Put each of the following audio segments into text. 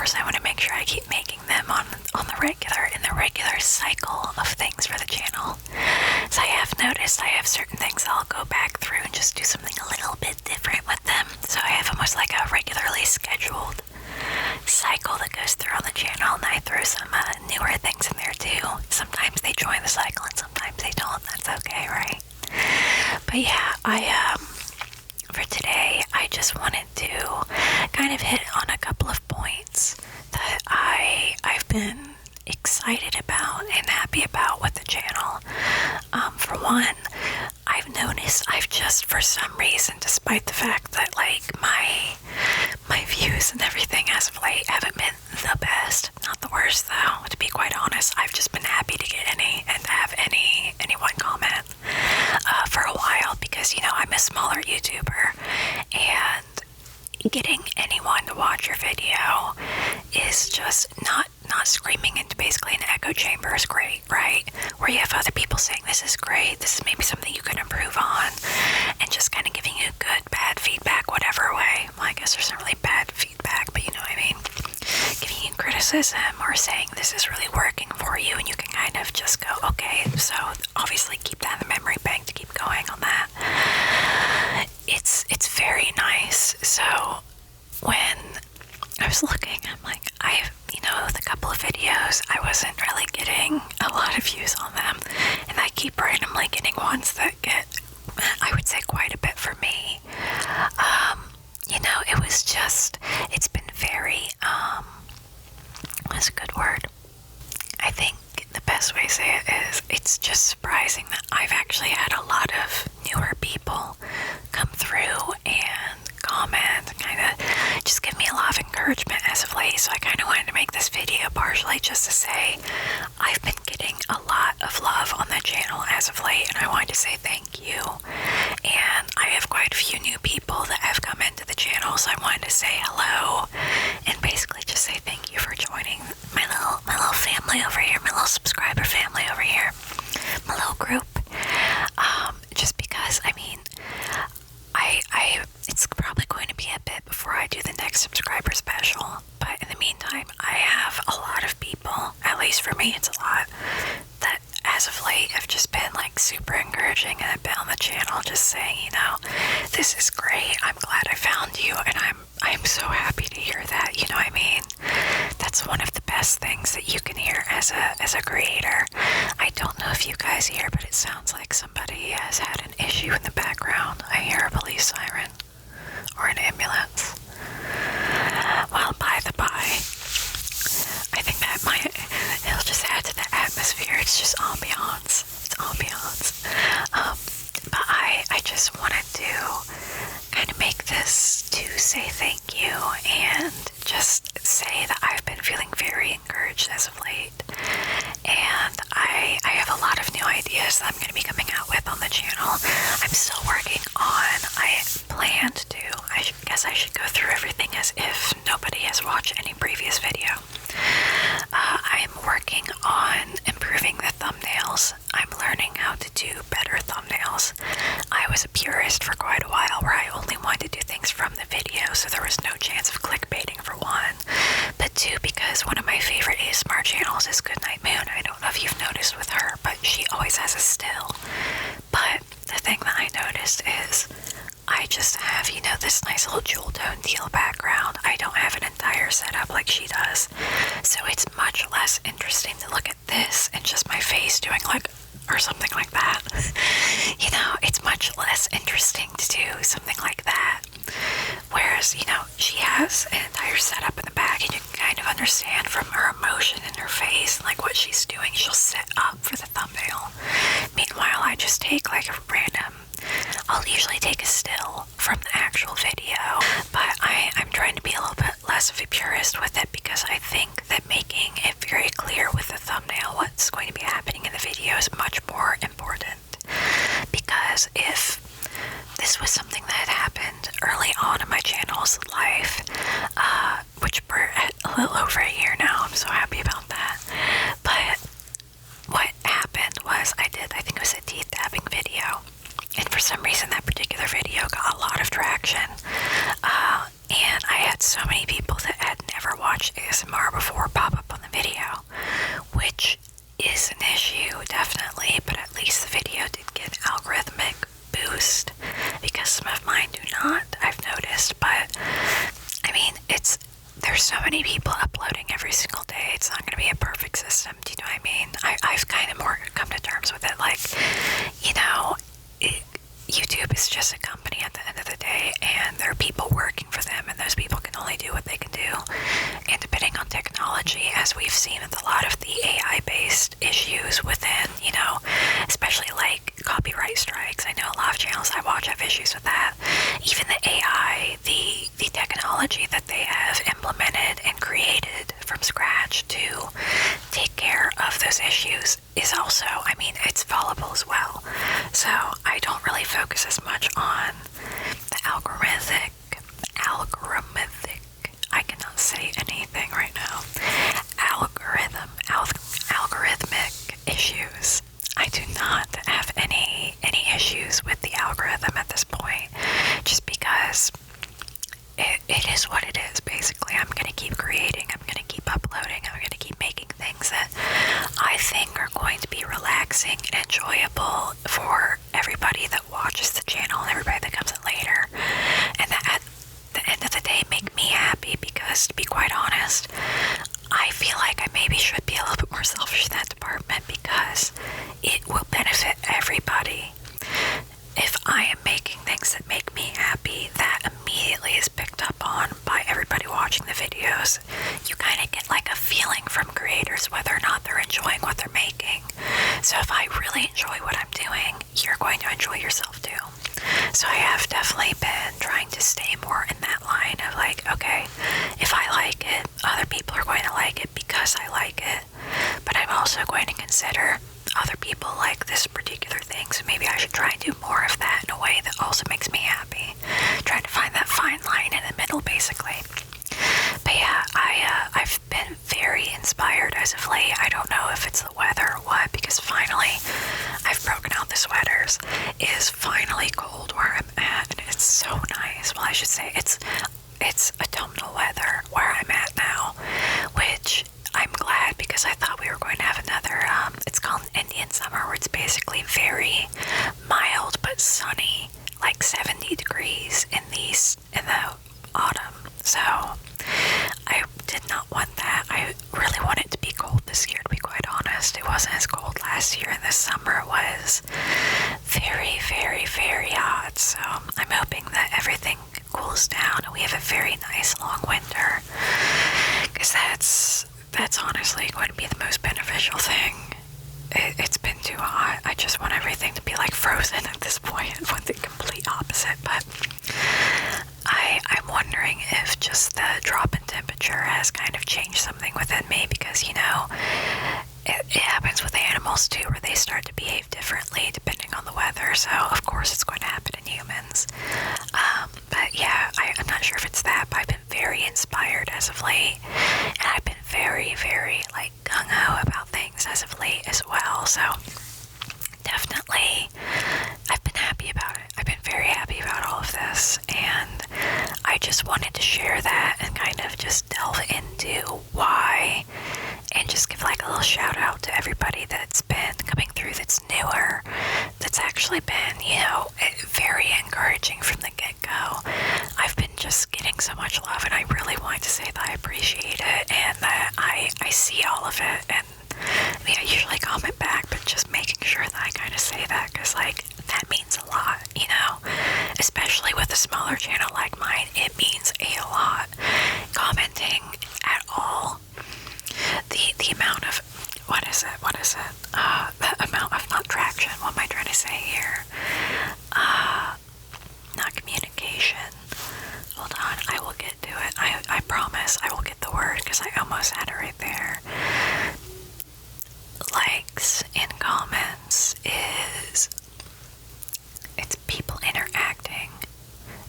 course I want to make sure I keep making them on the regular, in the regular cycle of things for the channel. So I have noticed I have certain things I'll go back through and just do something a little bit different with them. So I have almost like a regularly scheduled cycle that goes through on the channel, and I throw some newer things in there too. Sometimes they join the cycle and sometimes they don't. That's okay, right? But yeah, for today, I just wanted to kind of hit on a couple of points that I've been excited about and happy about with the channel. For one, I've noticed I've just, for some reason, despite the fact that like my views and everything as of late haven't been the best, not the worst though, to be quite honest, I've just been happy to get any and have anyone comment for a while, because, you know, I'm a smaller YouTuber, and getting anyone to watch your video is just not screaming into basically an echo chamber is great, right? Where you have other people saying, this is great, this is maybe something you can improve on, and just kind of giving you good, bad feedback, whatever way. Well, I guess there's not really bad feedback, but you know what I mean? Giving you criticism or saying this is really working for you, and you can kind of just go, okay, so obviously keep that in the memory bank to keep going on that. It's very nice. So when I was looking, I'm like, the couple of videos, I wasn't really getting a lot of views on them, and I keep randomly getting ones that get, I would say, quite a bit for me. It's been very, what's a good word? I think the best way to say it is, it's just surprising that I've actually had a lot of newer people come through and comment, kind of just give me a lot of encouragement as of late. So I kind of wanted to make this video partially just to say I've been getting a lot of love on the channel as of late, and I wanted to say thank you. And I have quite a few new people that have come into the channel, so I wanted to say hello and basically just say thank you for joining my little family over here, my little subscriber family over here, my little group. Just because, I mean, it's probably going to be a bit before I do the next subscriber special, but in the meantime, I have a lot of people, at least for me it's a lot, that as of late have just been like super encouraging and have been on the channel just saying, you know, this is great, I'm glad I found you, and I'm so happy to hear that, you know what I mean? That's one of the best things that you can hear as a creator. I don't know if you guys hear, but it sounds like somebody has had an issue in the background. I hear a police siren or an ambulance. Well, by the by, I think that it'll just add to the atmosphere. It's just ambiance. It's ambiance. But I just wanted to kind of make this to say thank you and just say that I've been feeling very encouraged as of late. And I have a lot of new ideas that I'm going to be coming out with on the channel. I'm still working on, I planned to, I guess I should go through everything as if nobody has watched any previous video. I'm working on improving the thumbnails. I'm learning how to do better thumbnails. I was a purist for quite a while where I only wanted to do things from the video, so there was no chance of clickbaiting for one. But two, because one of my favorite ASMR channels is Goodnight Moon. I don't know if you've noticed with her, but she always has a still. But the thing that I noticed is I just have, you know, this nice little jewel tone teal background. I don't have an entire setup like she does. So it's much less interesting to look at this and just my face doing like, or something like that. You know, it's much less interesting to do something like that. Whereas, you know, she has an entire setup in the back, and you can kind of understand from her emotion in her face, like what she's doing, she'll set up for the thumbnail. Meanwhile, I just take like a random, I'll usually take a still from the actual video, but I'm trying to be a little bit less of a purist with it, because I think that making it very clear with the thumbnail what's going to be happening in the video is much more important. Because if this was something that had happened early on in my channel's life, which we're at a little over a year now, I'm so happy about that. But what happened was I think it was a teeth tapping video, and for some reason that particular video got a lot of traction, and I had so many people that had never watched ASMR technology, as we've seen with a lot of the AI-based issues within, especially like copyright strikes. I know a lot of channels I watch have issues with that. Even the AI, the technology that they have implemented and created from scratch to take care of those issues is also, it's fallible as well. So I don't really focus as much on the algorithmic, I cannot say anything right now, algorithmic issues. I do not have any issues with the algorithm at this point, just because it is what it is, basically. I'm going to keep creating, I'm going to keep uploading, I'm going to keep making things that I think are going to be relaxing and enjoyable for everybody that watches the channel and everybody that comes in later, and that at the end of the day make me happy, because to be quite honest, I feel like I maybe should be a little bit more selfish in that department, because it will benefit everybody. If I am making things that make me happy, that immediately is picked up on by everybody watching the videos. You kind of get like a feeling from creators whether or not they're enjoying what they're making. So if I really enjoy what I'm doing, you're going to enjoy yourself too. So I have definitely been trying to stay more in that line of like, okay, if I like it, other people are going to like it because I like it. But I'm also going to consider other people like this particular thing, so maybe I should try and do more of that in a way that also makes me happy. Trying to find that fine line in the middle, basically. But yeah, I've been very inspired as of late. I don't know if it's the weather or what, because finally I've broken out the sweaters. It is finally cold where I'm at, and it's so nice. Well, I should say it's autumnal weather where I'm at now, which I'm glad, because I thought we were going to have another, it's called an Indian summer, where it's basically very mild but sunny, like 70 degrees in the autumn. So I did not want that. I really want it to be cold this year, to be quite honest. It wasn't as cold last year, and this summer was very, very, very hot. So I'm hoping that everything cools down and we have a very nice long winter, because that's honestly going to be the most beneficial thing. It's been too hot. I just want everything to be like frozen at this point. I want the complete opposite. But I'm wondering if just the drop in temperature has kind of changed something within me, because it happens with animals too, where they start to behave differently depending on the weather. So of course it's going to happen in humans. But yeah, I'm not sure if it's that, but I've been very inspired as of late, and I've been very, very like gung-ho about things as of late as well. So definitely I've been happy about it. I've been very happy about all of this, and I just wanted to share that and kind of just delve into why, and just give like a little shout out to everybody that's been coming through, that's newer, that's actually been, very encouraging from the get-go. I've been just getting so much love, and I really want to say that I appreciate it, and that I see all of it. And I usually comment back, but just making sure that I kind of say that, because that means a lot, especially with a smaller channel like mine. It means a lot. Commenting at all, the amount of, what is it, the amount of, not traction, what am I trying to say here, not communication, hold on, I will get to it, I promise I will get the word, because I almost had it right there. Likes and comments it's people interacting.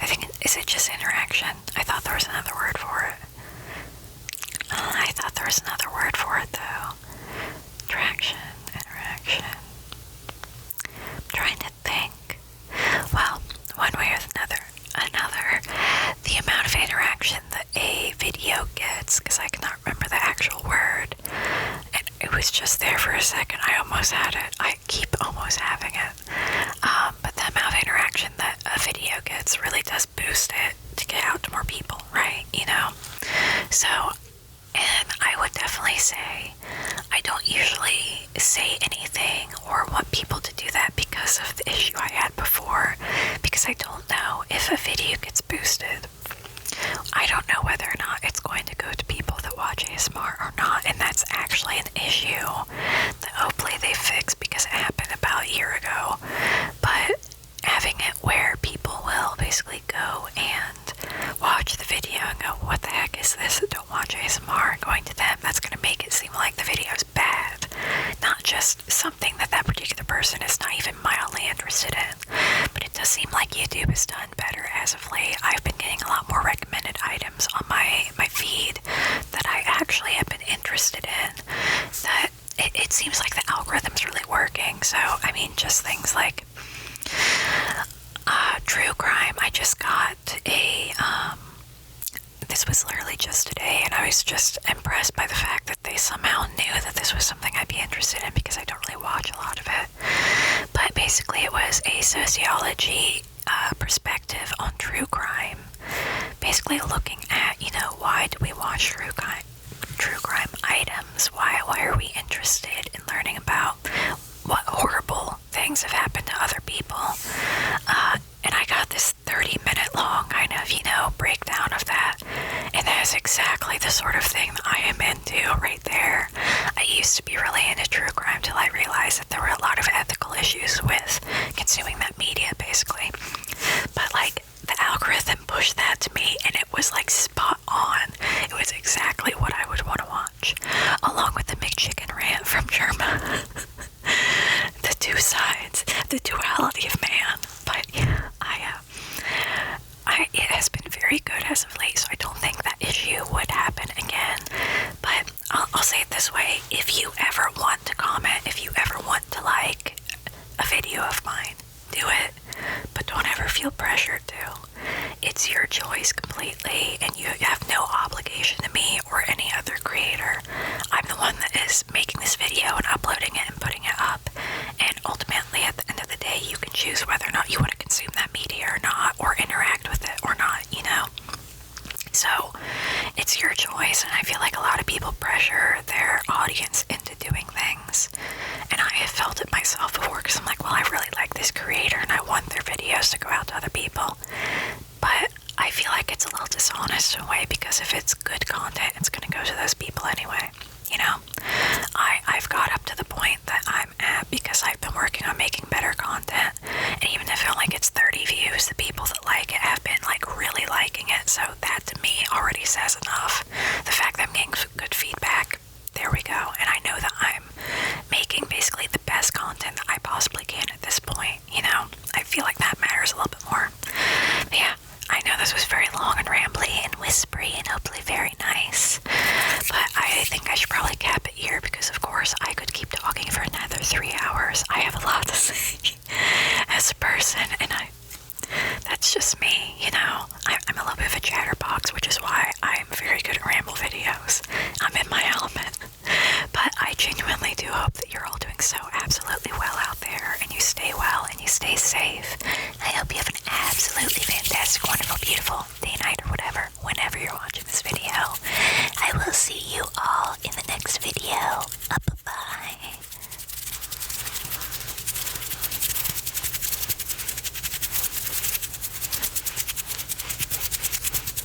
I think, is it just interaction? I thought there was another word for it. I thought there was another word for it though. Traction, interaction. I'm trying to think. Well, one way or another, the amount of interaction that a video gets, because I cannot remember the actual word, and it was just there for a second. I almost had it. I keep almost having it. But the amount of interaction that a video gets really does boost it to get out to more people, right? So, and I would definitely say I don't usually say anything or want people to do that because of the issue I had before, because I don't know if a video gets boosted. I don't know whether or not it's going to go to people that watch ASMR or not. actually an issue that hopefully they fix because it happened about a year ago. But having it where people will basically go and watch the video and go, what the heck is this? Don't watch ASMR. Going to them, that's going to make it seem like the video is bad, not just something that that particular person is not even mildly interested in. But it does seem like YouTube has done better as of late. I've been getting a lot more recommended items on my feed that I actually have been interested in. That it seems like the algorithm's really working. So, I mean, just things like true crime. I just got this was literally just today, and I was just impressed by the fact that they somehow knew that this was something I'd be interested in because I don't really watch a lot of it. But basically it was a sociology perspective on true crime. Basically looking at, why do we watch true crime items? Why are we interested in learning about what horrible things have happened to other people? And I got this 30-minute long kind of, breakdown of that. And that is exactly the sort of thing that I am into right there. I used to be really into true crime till I realized that there were a lot of ethical issues with consuming that media, basically. But, the algorithm pushed that to me, and it was, spot on. It was exactly what I would want to watch, along with the McChicken rant from Germa. The two sides, the duality of man. But yeah, it has been very good as of late, so I don't think that issue would happen again. But I'll say it this way: if you ever want to comment, if you ever want to like a video of mine, do it. But don't ever feel pressured to. It's your choice completely, and you have no obligation to me or any other creator. I'm the one that is making this video and uploading it and putting it up. And ultimately, at the end of the day, you can choose whether or not you want to consume that media or not, or interact with it or not, So, it's your choice, and I feel like a lot of people pressure their audience into doing things. And I have felt it myself before, because I'm like, well, I really like this creator, and I want their videos to go out to other people. But I feel like it's a little dishonest in a way, because if it's good content, it's going to go to those people anyway. I've got up to the point that I'm at because I've been working on making better content, and even if it only gets 30 views, the people that like it have been really liking it, so that to me already says enough. The fact that I'm getting good feedback, there we go, and I know that I'm making basically the best content that I possibly can at this point, I feel like that matters a little bit more. But yeah, I know this was very long and rambly and whispery and hopefully very nice, but I think I should probably cap it here because, of course, I could keep talking for another 3 hours. I have a lot to say as a person,